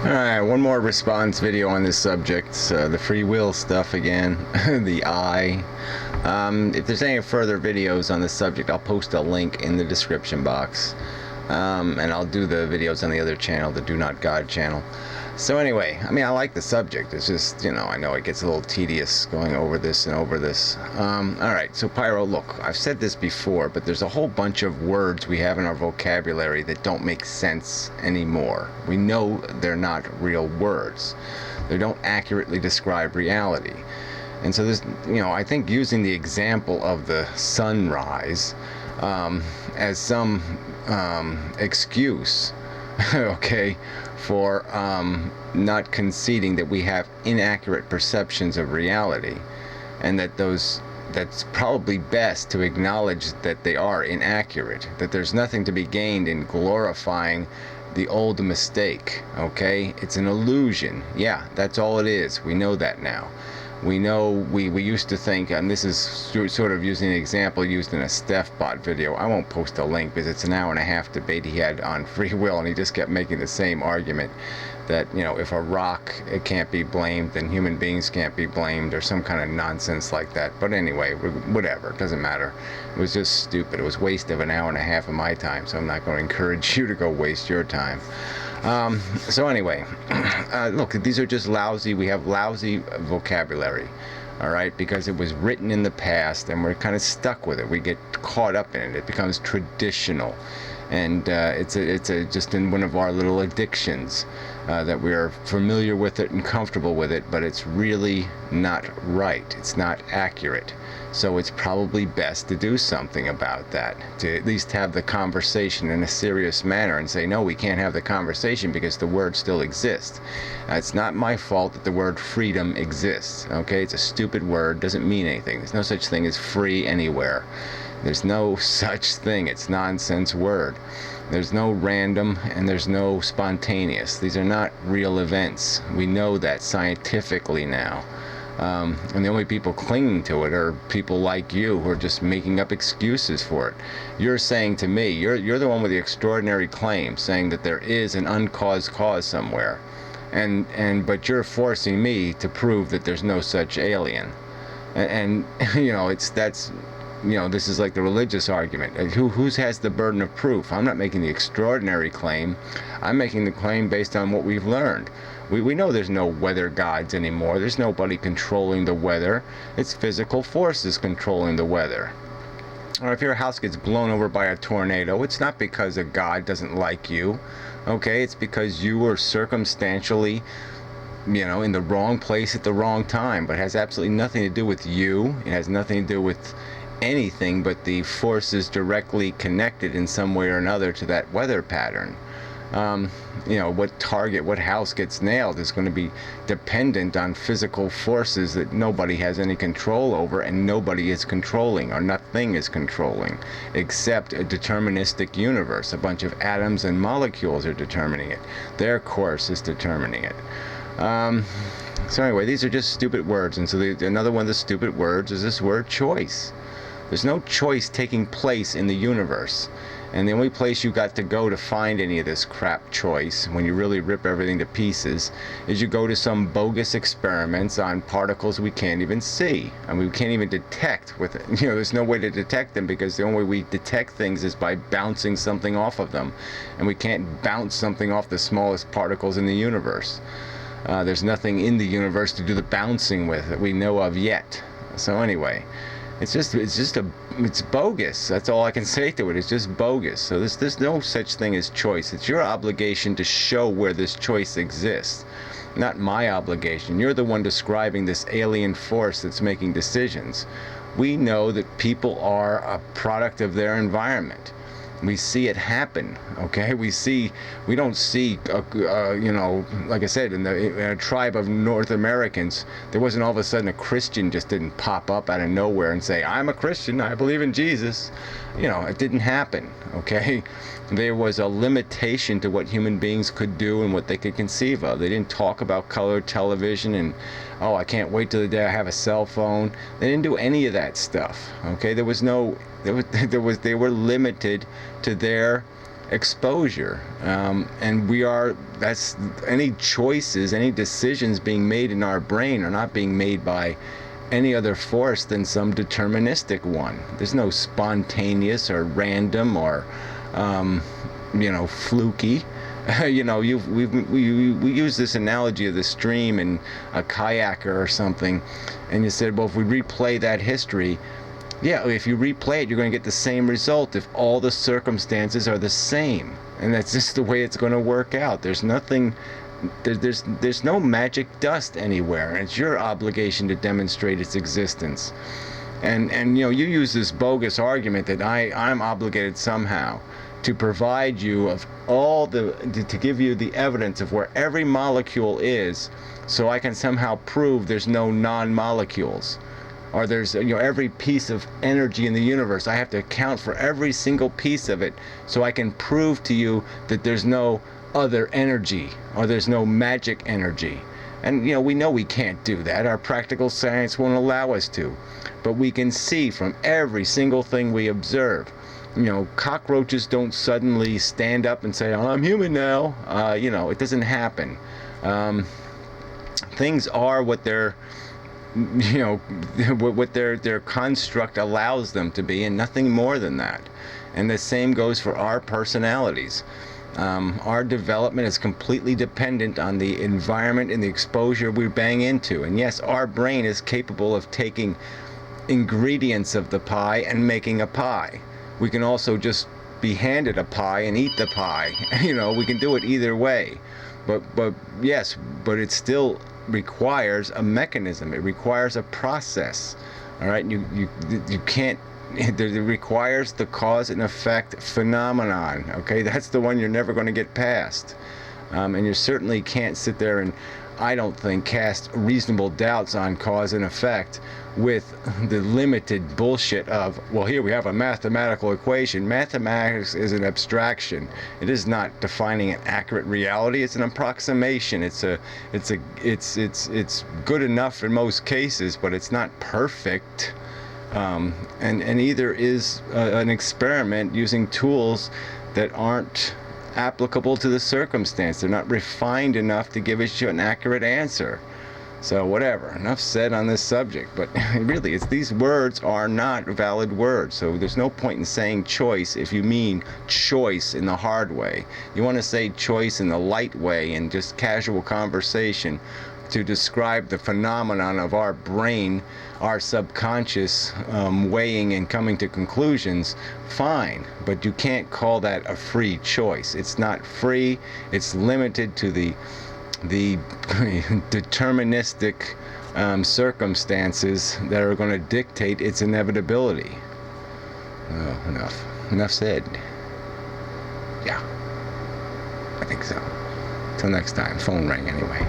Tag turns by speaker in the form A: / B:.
A: Alright, one more response video on this subject. The free will stuff again. The I. If there's any further videos on this subject, I'll post a link in the description box. And I'll do the videos on the other channel, the Do Not God channel. So anyway, I mean, I like the subject. It's just, I know it gets a little tedious going over this and over this. Alright, so Pyro, look, I've said this before, but there's a whole bunch of words we have in our vocabulary that don't make sense anymore. We know they're not real words. They don't accurately describe reality. And so this, I think using the example of the sunrise as some excuse, okay, for not conceding that we have inaccurate perceptions of reality, and that's probably best to acknowledge that they are inaccurate, that there's nothing to be gained in glorifying the old mistake, okay? It's an illusion. Yeah, that's all it is. We know that now. We know, we used to think, and this is sort of using an example used in a StephBot video. I won't post a link because it's an hour-and-a-half debate he had on free will, and he just kept making the same argument that, if a rock, it can't be blamed, then human beings can't be blamed, or some kind of nonsense like that. But anyway, whatever, it doesn't matter. It was just stupid. It was a waste of an hour-and-a-half of my time, so I'm not going to encourage you to go waste your time. So anyway, look, these are just lousy, we have lousy vocabulary, all right, because it was written in the past and we're kind of stuck with it. We get caught up in it. It becomes traditional, and it's just in one of our little addictions, that we are familiar with it and comfortable with it, but it's really not right. It's not accurate. So it's probably best to do something about that, to at least have the conversation in a serious manner and say, no, we can't have the conversation because the word still exists. It's not my fault that the word freedom exists, okay? It's a stupid word, doesn't mean anything. There's no such thing as free anywhere. There's no such thing. It's nonsense word. There's no random and there's no spontaneous. These are not real events. We know that scientifically now. And the only people clinging to it are people like you who are just making up excuses for it. You're saying to me, you're the one with the extraordinary claim, saying that there is an uncaused cause somewhere, but you're forcing me to prove that there's no such alien. And this is like the religious argument. Who has the burden of proof? I'm not making the extraordinary claim. I'm making the claim based on what we've learned. We know there's no weather gods anymore. There's nobody controlling the weather. It's physical forces controlling the weather. Or if your house gets blown over by a tornado, it's not because a god doesn't like you, okay? It's because you were circumstantially, in the wrong place at the wrong time. But it has absolutely nothing to do with you. It has nothing to do with anything but the forces directly connected in some way or another to that weather pattern. What house gets nailed is going to be dependent on physical forces that nobody has any control over, and nobody is controlling, or nothing is controlling, except a deterministic universe. A bunch of atoms and molecules are determining it. Their course is determining it. So anyway, these are just stupid words, and so another one of the stupid words is this word choice. There's no choice taking place in the universe. And the only place you got to go to find any of this crap choice, when you really rip everything to pieces, is you go to some bogus experiments on particles we can't even see. I mean, we can't even detect with it. There's no way to detect them, because the only way we detect things is by bouncing something off of them. And we can't bounce something off the smallest particles in the universe. There's nothing in the universe to do the bouncing with that we know of yet. So anyway, it's bogus. That's all I can say to it. It's just bogus. So there's no such thing as choice. It's your obligation to show where this choice exists, not my obligation. You're the one describing this alien force that's making decisions. We know that people are a product of their environment. We see it happen, okay? We don't see, like I said, in a tribe of North Americans, there wasn't all of a sudden a Christian just didn't pop up out of nowhere and say, I'm a Christian, I believe in Jesus. It didn't happen, okay? There was a limitation to what human beings could do and what they could conceive of. They didn't talk about color television and, oh, I can't wait till the day I have a cell phone. They didn't do any of that stuff, okay? They were limited to their exposure, and that's any choices, any decisions being made in our brain are not being made by any other force than some deterministic one. There's no spontaneous or random or fluky. We use this analogy of the stream and a kayaker or something, and you said, well, if we replay that history, yeah, if you replay it, you're going to get the same result if all the circumstances are the same, and that's just the way it's going to work out. There's nothing. There's no magic dust anywhere, and it's your obligation to demonstrate its existence. And you use this bogus argument that I'm obligated somehow to provide you of all to give you the evidence of where every molecule is, so I can somehow prove there's no non-molecules, or there's every piece of energy in the universe. I have to account for every single piece of it, so I can prove to you that there's no other energy, or there's no magic energy. And we know we can't do that. Our practical science won't allow us to. But we can see from every single thing we observe. Cockroaches don't suddenly stand up and say, "Oh, I'm human now." It doesn't happen. Things are what what their construct allows them to be, and nothing more than that. And the same goes for our personalities. Our development is completely dependent on the environment and the exposure we bang into. And yes, our brain is capable of taking ingredients of the pie and making a pie. We can also just be handed a pie and eat the pie. We can do it either way. But it still requires a mechanism. It requires a process. All right, you can't. It requires the cause and effect phenomenon. Okay, that's the one you're never going to get past, and you certainly can't sit there and, I don't think, cast reasonable doubts on cause and effect with the limited bullshit of, well, here we have a mathematical equation. Mathematics is an abstraction. It is not defining an accurate reality. It's an approximation. It's good enough in most cases, but it's not perfect. And either is an experiment using tools that aren't applicable to the circumstance. They're not refined enough to give us an accurate answer. So whatever, enough said on this subject. But really, these words are not valid words. So there's no point in saying choice if you mean choice in the hard way. You want to say choice in the light way, and just casual conversation to describe the phenomenon of our brain, our subconscious weighing and coming to conclusions, fine, but you can't call that a free choice. It's not free. It's limited to the deterministic circumstances that are going to dictate its inevitability. Enough said. Yeah, I think so. Till next time. Phone rang anyway.